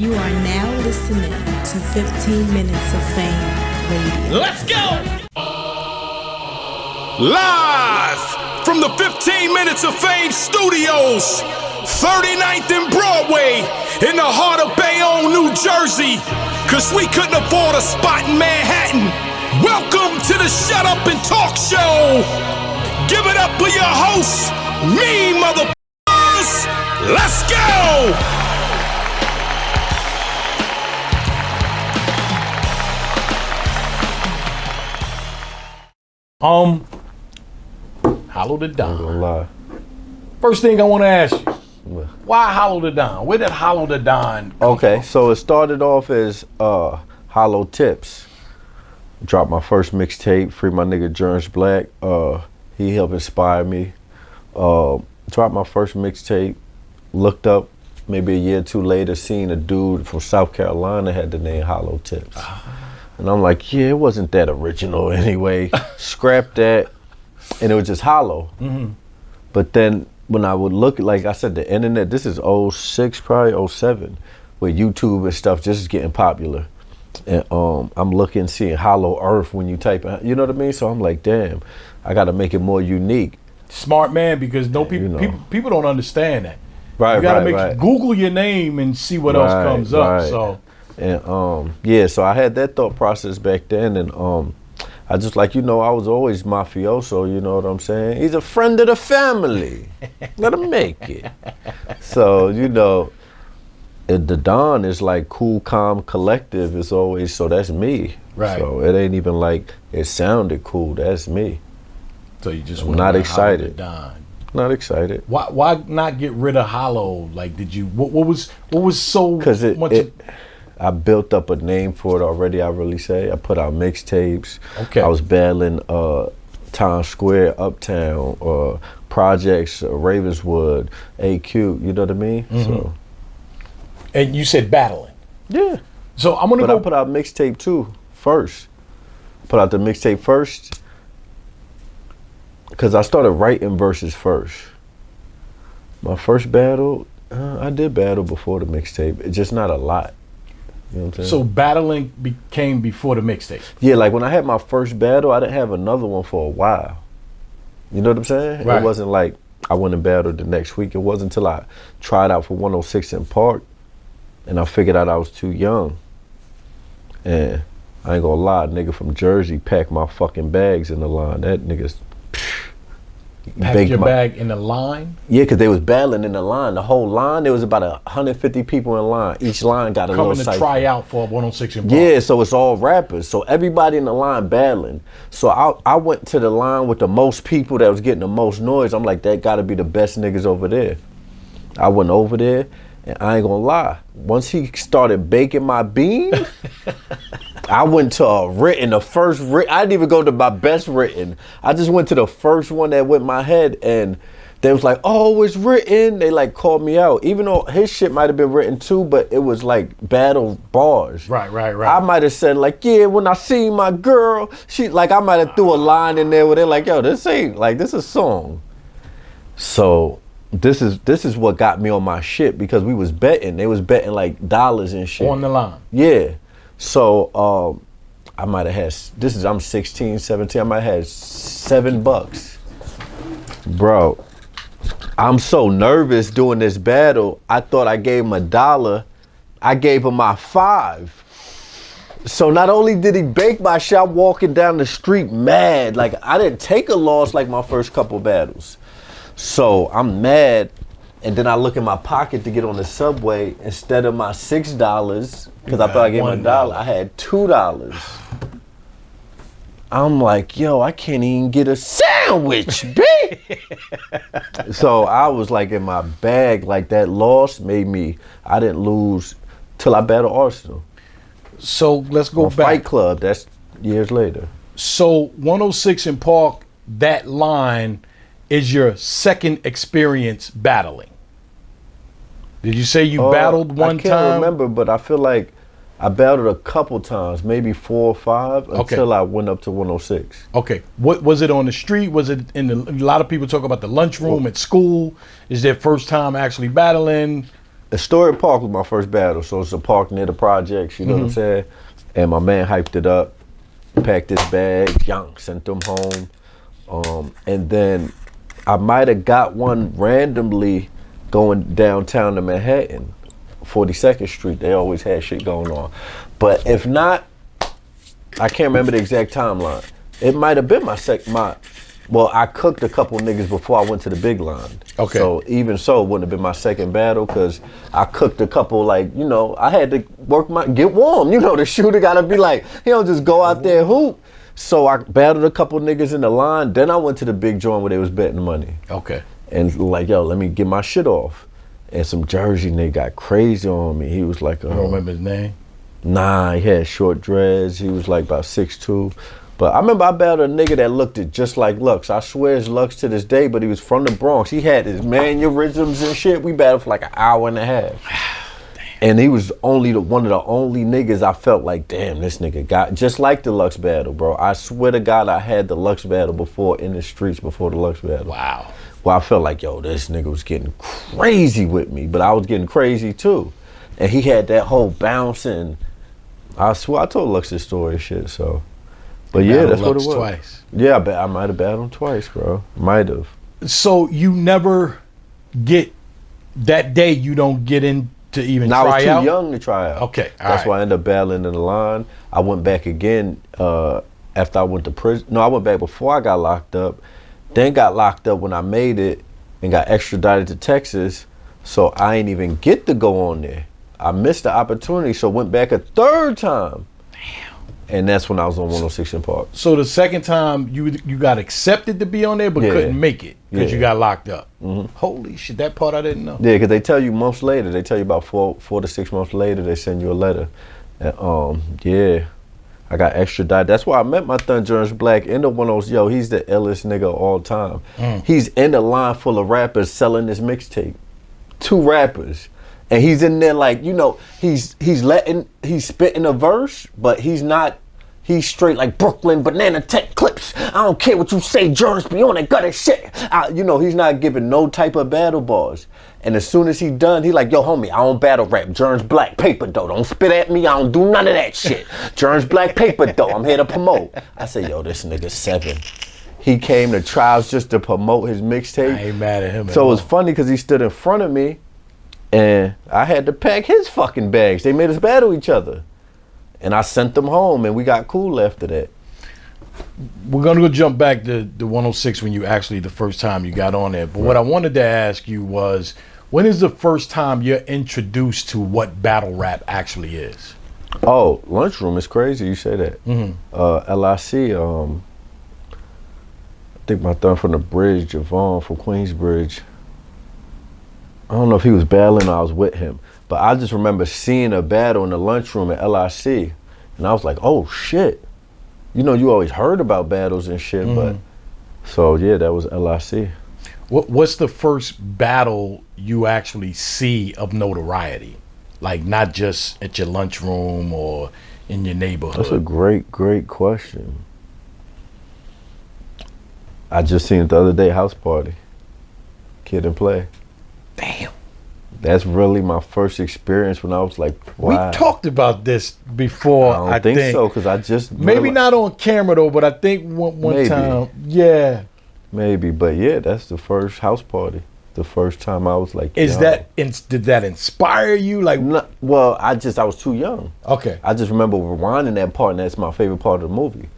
You are now listening to 15 Minutes of Fame Radio. Let's go! Live from the 15 Minutes of Fame studios, 39th and Broadway, in the heart of Bayonne, New Jersey, cause we couldn't afford a spot in Manhattan. Welcome to the Shut Up and Talk Show. Give it up for your host, me motherfuckers. Let's go! Hollow the Don. I'm gonna lie. First thing I want to ask you, why Hollow the Don? Where did Hollow the Don come Okay, from? so it started off as Hollow Tips. Dropped my first mixtape, Free My Nigga Jerns Black. He helped inspire me. Dropped my first mixtape, looked up maybe a year or two later, seen a dude from South Carolina had the name Hollow Tips. And I'm like, yeah, it wasn't that original anyway. Scrap that. And it was just hollow. Mm-hmm. But then when I would look, like I said, the internet, this is 06, probably 07, where YouTube and stuff just getting popular. And I'm looking, seeing Hollow Earth when you type in, you know what I mean? So I'm like, damn, I got to make it more unique. Smart man, because people don't understand that. Right, you gotta right. Google your name and see what else comes up. So, and yeah, so I had that thought process back then, and I just like, I was always mafioso, you know what I'm saying? He's a friend of the family. Let him make it. So, the Don is like cool, calm, collective. It's always, so that's me. Right. So it ain't even like it sounded cool. That's me. So you just I'm not excited. Don. Not excited. Why not get rid of Hollow? Like, did you? What was so? Because much? I built up a name for it already. I really say I put out mixtapes. Okay. I was battling Times Square, Uptown, Projects, Ravenswood, AQ. You know what I mean? Mm-hmm. So. And you said battling. Yeah. So I'm gonna I put out mixtape too first. Put out the mixtape first because I started writing verses first. My first battle, I did battle before the mixtape. It's just not a lot. You know what I'm saying? So battling came before the mixtape. Yeah, like when I had my first battle, I didn't have another one for a while. You know what I'm saying? Right. It wasn't like I went and battled the next week. It wasn't until I tried out for 106 in Park, and I figured out I was too young. And I ain't gonna lie, nigga from Jersey packed my fucking bags in the line. That nigga's Packed your bag in the line? Yeah, because they was battling in the line. The whole line, there was about 150 people in line. Each line got a little coming to try out for 106 in Park. Yeah, so it's all rappers. So everybody in the line battling. So I went to the line with the most people that was getting the most noise. I'm like, that gotta be the best niggas over there. I went over there, and I ain't gonna lie. Once he started baking my beans, I went to a written, the first written. I didn't even go to my best written. I just went to the first one that went in my head, and they was like, oh, it's written. They like called me out. Even though his shit might have been written too, but it was like battle bars. Right. I might have said like, yeah, when I see my girl, she like, I might have threw a line in there where they're like, yo, this ain't like, this is a song. So this is what got me on my shit, because we was betting. They was betting like dollars and shit. On the line. Yeah. So I might have had, I'm 16, 17, I might have had $7. Bro, I'm so nervous doing this battle. I thought I gave him $1. I gave him my $5. So not only did he bake my shit, I'm walking down the street mad. Like, I didn't take a loss like my first couple battles. So I'm mad, and then I look in my pocket to get on the subway. Instead of my $6, because I thought I gave him $1, I had $2. I'm like, yo, I can't even get a sandwich, bitch. So I was like in my bag. Like, that loss made me, I didn't lose till I battled Arsenal. So let's go back. Fight Club, that's years later. So 106 in Park, that line is your second experience battling. Did you say you battled one time? I can't remember, but I feel like I battled a couple times, maybe 4 or 5, until I went up to 106. Okay. What was it on the street? Was it in the? A lot of people talk about the lunchroom at school. Is their first time actually battling? Astoria Park was my first battle, so it's a park near the projects, you know what I'm saying? And my man hyped it up, packed his bag, sent them home. And then I might have got one randomly going downtown to Manhattan, 42nd Street. They always had shit going on. But if not, I can't remember the exact timeline. It might have been well, I cooked a couple niggas before I went to the big line. Okay. So even so, it wouldn't have been my second battle because I cooked a couple, like, you know, I had to get warm. You know, the shooter got to be like, he don't just go out there and hoop. So I battled a couple niggas in the line. Then I went to the big joint where they was betting money. Okay. And like, yo, let me get my shit off. And some Jersey nigga got crazy on me. He was like, I don't remember his name. Nah, he had short dreads. He was like about 6'2". But I remember I battled a nigga that looked just like Lux. I swear it's Lux to this day, but he was from the Bronx. He had his mannerisms and shit. We battled for like an hour and a half. And he was only one of the only niggas I felt like, damn, this nigga got, just like the Lux battle, bro. I swear to God, I had the Lux battle before in the streets before the Lux battle. Wow. Well, I felt like, yo, this nigga was getting crazy with me, but I was getting crazy too. And he had that whole bouncing. I swear, I told Lux this story and shit, so. But yeah, that's what it was. Twice. Yeah, I might have battled him twice, bro. Might have. So you never get, that day you don't get in to even try out? I was too young to try out. Okay, That's why I ended up battling in the line. I went back again after I went to prison. No, I went back before I got locked up. Then got locked up when I made it and got extradited to Texas. So I ain't even get to go on there. I missed the opportunity, so went back a third time. Damn. And that's when I was on 106 in Park. So the second time you got accepted to be on there, but couldn't make it because you got locked up. Holy shit, that part I didn't know. Yeah, because they tell you months later. They tell you about 4 to 6 months later. They send you a letter. And, yeah, I got extradited. That's why I met my son Jones Black in the 106. Yo, he's the illest nigga of all time. He's in a line full of rappers selling this mixtape. 2 rappers. And he's in there like, you know, he's spitting a verse, but he's straight like Brooklyn Banana Tech Clips. I don't care what you say, Jones, be on that gutter shit. You know, he's not giving no type of battle bars. And as soon as he done, he like, yo, homie, I don't battle rap. Jones Black paper though. Don't spit at me. I don't do none of that shit. Jones Black paper though. I'm here to promote. I said, yo, this nigga's 7. He came to trials just to promote his mixtape. I ain't mad at him. So it was funny because he stood in front of me. And I had to pack his fucking bags. They made us battle each other. And I sent them home, and we got cool after that. We're going to go jump back to the 106 when you actually, the first time you got on there. But what I wanted to ask you was, when is the first time you're introduced to what battle rap actually is? Oh, Lunchroom is crazy you say that. LIC, I think my thumb from the bridge, Javon from Queensbridge. I don't know if he was battling or I was with him, but I just remember seeing a battle in the lunchroom at LIC, and I was like, oh shit. You know, you always heard about battles and shit, but, so yeah, that was LIC. What's the first battle you actually see of notoriety? Like not just at your lunchroom or in your neighborhood? That's a great, great question. I just seen it the other day, House Party, Kid and Play. Damn. That's really my first experience when I was like, wow. We talked about this before, I don't think so, because I just... Maybe not on camera, though, but I think one time, yeah. Maybe, but yeah, that's the first House Party. The first time I was like, did that inspire you? Like, well, I was too young. Okay. I just remember rewinding that part, and that's my favorite part of the movie.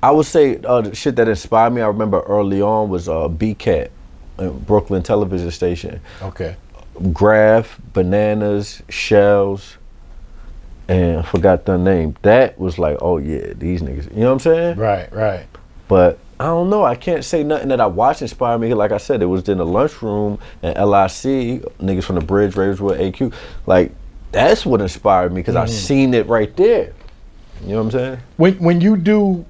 I would say the shit that inspired me, I remember early on, was B-Cat. Brooklyn television station. Okay. Graph, Bananas, Shells, and I forgot the name. That was like, oh yeah, these niggas. You know what I'm saying? Right. But I don't know. I can't say nothing that I watched inspired me. Like I said, it was in the lunchroom and LIC, niggas from the Bridge, Raiders with AQ. Like, that's what inspired me because I seen it right there. You know what I'm saying? When you do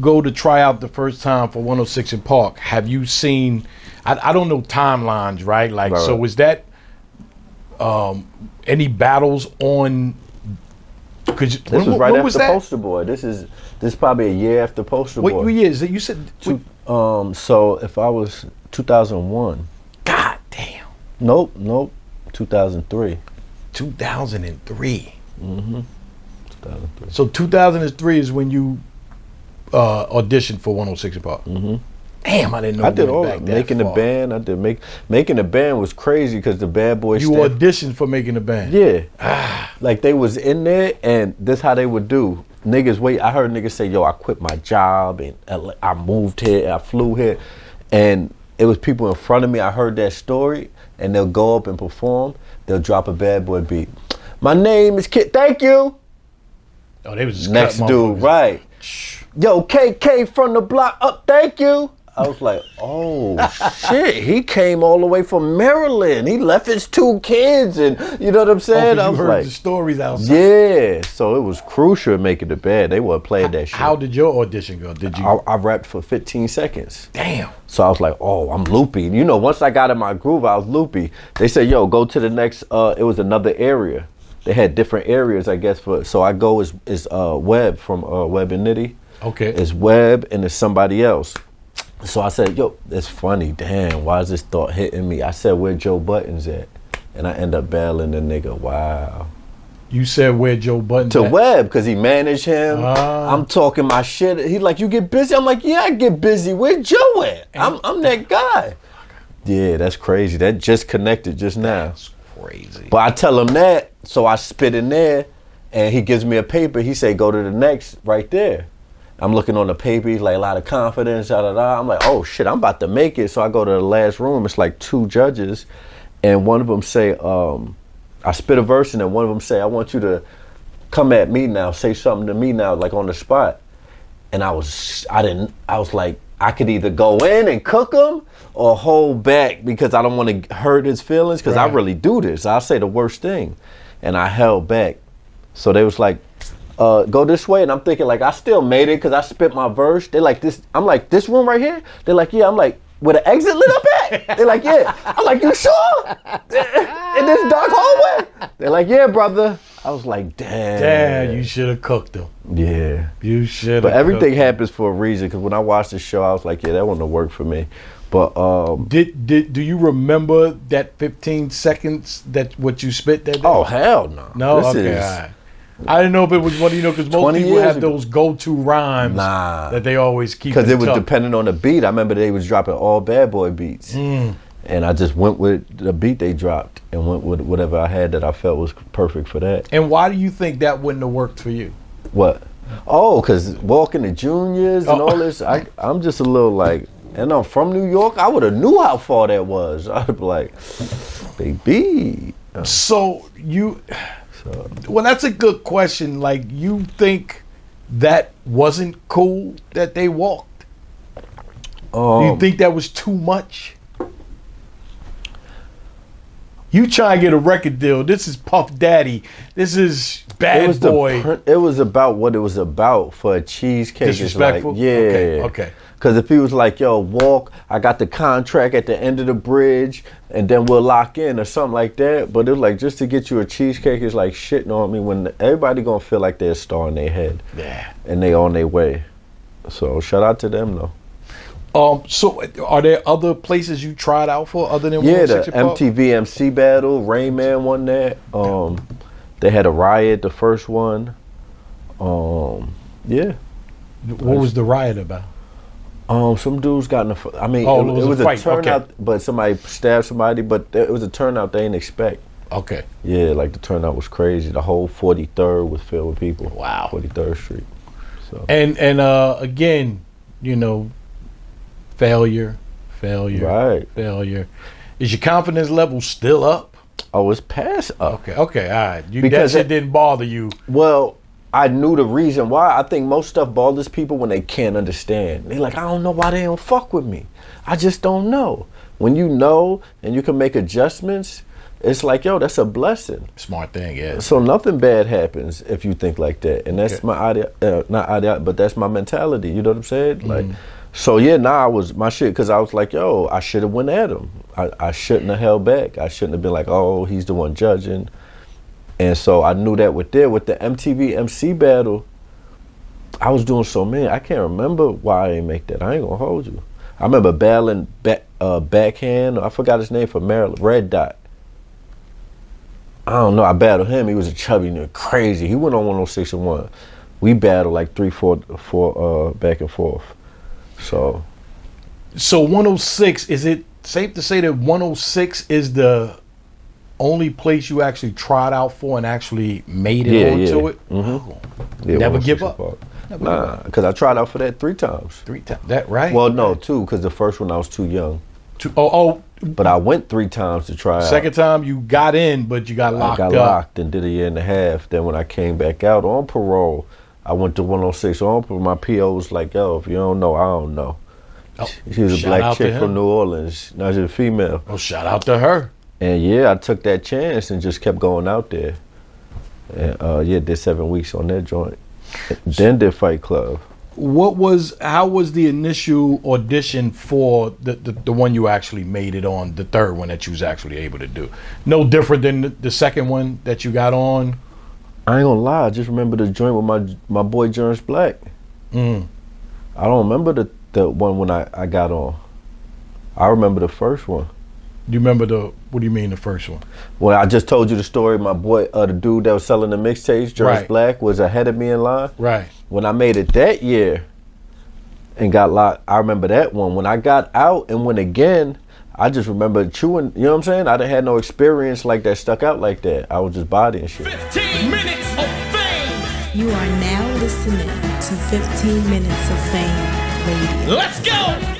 go to try out the first time for 106 in Park, have you seen... I don't know timelines, right? Like, right. So was that any battles on? This was right after Poster Boy. This is probably a year after Poster Boy. What year is it? You said so if I was 2001. God damn. Nope. 2003. 2003. 2003. So 2003 is when you auditioned for 106 and Park. Damn, I didn't know. I did we all went back that making the far. band. I did making the band was crazy because the Bad Boys. You auditioned for making the band. Yeah. Like they was in there, and this how they would do. Niggas wait. I heard niggas say, "Yo, I quit my job and I moved here. I flew here," and it was people in front of me. I heard that story, and they'll go up and perform. They'll drop a Bad Boy beat. My name is Kid. Thank you. Oh, they was just Next cutting dude, motherfuckers. right? Yo, KK from the block up. Thank you. I was like, oh shit, he came all the way from Maryland. He left his 2 kids, and you know what I'm saying? Oh, I you was heard like, the stories outside. yeah. So it was crucial in making the band. They weren't playing that shit. How did your audition go? Did you? I rapped for 15 seconds. Damn. So I was like, oh, I'm loopy. You know, once I got in my groove, I was loopy. They said, yo, go to the next, it was another area. They had different areas, I guess, so I go as Webb from Webb and Nitty. Okay. It's Webb and it's somebody else. So I said, yo, it's funny. Damn, why is this thought hitting me? I said, where Joe Budden's at? And I end up battling the nigga. Wow. You said where Joe Budden To Webb, because he managed him. Ah. I'm talking my shit. He like, you get busy? I'm like, yeah, I get busy. Where Joe at? I'm that guy. Yeah, that's crazy. That just connected just now. That's crazy. But I tell him that, so I spit in there, and he gives me a paper. He say, go to the next right there. I'm looking on the paper, he's like a lot of confidence, da-da-da. I'm like, oh shit, I'm about to make it. So I go to the last room, it's like 2 judges, and one of them say, I spit a verse, and then one of them say, I want you to come at me now, say something to me now, like on the spot. And I was like, I could either go in and cook him or hold back because I don't want to hurt his feelings, because I really do this. I'll say the worst thing. And I held back. So they was like, go this way, and I'm thinking like I still made it because I spit my verse. They're like this. I'm like, this room right here. They're like, yeah. I'm like, where the exit lit up at? They're like, yeah. I'm like, you sure? In this dark hallway? They're like, yeah, brother. I was like, damn. Damn, you should have cooked them. Yeah. You should have. But everything happens for a reason. Because when I watched the show, I was like, yeah, that wouldn't have worked for me. But do you remember that 15 seconds that what you spit that day? oh hell no. No, This okay. is- All right. I didn't know if it was one, because most 20 people years have ago. those go-to rhymes Nah. that they always keep. Because in it was tuck. depending on the beat. I remember they was dropping all Bad Boy beats. And I just went with the beat they dropped and went with whatever I had that I felt was perfect for that. And why do you think that wouldn't have worked for you? What? Oh, because walking the juniors and Oh. all this, I'm just a little like, and I'm from New York, I would have knew how far that was. I'd be like, baby. So you, well, that's a good question. Like, you think that wasn't cool that they walked? Do you think that was too much? You try and get a record deal. This is Puff Daddy. This is Bad Boy. It was about what it was about for a cheesecake. It's Disrespectful? Like, yeah. Okay. Because if he was like, yo, walk, I got the contract at the end of the bridge, and then we'll lock in or something like that. But it was like, just to get you a cheesecake is like shitting on me when everybody gonna feel like they're a star in their head. Yeah. And they on their way. So shout out to them though. So are there other places you tried out for other than Yeah, 106 the and Park? MTV MC battle, Rain Man won that. They had a riot, the first one. Yeah. What was the riot about? Some dudes got in a. I mean, Oh, it was a fight, turnout, okay. but somebody stabbed somebody. But it was a turnout they didn't expect. Okay. Yeah, like the turnout was crazy. The whole 43rd was filled with people. Wow. 43rd Street. So And again, you know, failure. Right. Failure. Is your confidence level still up? oh, it's past up. Okay, all right. Because that shit didn't bother you. Well, I knew the reason why. I think most stuff bothers people when they can't understand. They like, I don't know why they don't fuck with me. I just don't know. When you know and you can make adjustments, it's like, yo, that's a blessing. Smart thing, yeah. So nothing bad happens if you think like that, and that's Okay. my idea, not idea, but that's my mentality. You know what I'm saying? Like, so yeah, I was my shit because I was like, yo, I should have went at him. I shouldn't have held back. I shouldn't have been like, oh, he's the one judging. And so I knew that with the MTV MC battle, I was doing so many. I can't remember why I didn't make that. I ain't gonna hold you. I remember battling backhand. I forgot his name for Maryland. Red Dot. I don't know. I battled him. He was a chubby nigga, crazy. He went on 106 and 1. We battled like 3-4 back and forth. So 106, is it safe to say that 106 is the only place you actually tried out for and actually made it onto it? Mm-hmm. Yeah, Never give up. Nah, because I tried out for that 3 times. 3 times. That right? Well, no, 2, because the first one I was too young. But I went 3 times to try out. Second time you got in, but you got locked up. I got locked and did a year and a half. Then when I came back out on parole, I went to 106. My PO was like, yo, if you don't know, I don't know. She was a black chick from New Orleans. Now she's a female. Oh, shout out to her. And yeah, I took that chance and just kept going out there. And did 7 weeks on that joint. Then did Fight Club. How was the initial audition for the one you actually made it on, the third one that you was actually able to do? No different than the second one that you got on? I ain't gonna lie, I just remember the joint with my boy Jerns Black. I don't remember the one when I got on. I remember the first one. You remember what do you mean the first one? Well, I just told you the story. My boy, the dude that was selling the mixtapes, Jerns Black, was ahead of me in line. Right. When I made it that year and got locked, I remember that one. When I got out and went again, I just remember chewing, you know what I'm saying? I didn't have no experience like that, stuck out like that. I was just bodying shit. 15 minutes of fame. You are now listening to 15 Minutes of Fame Radio. Let's go.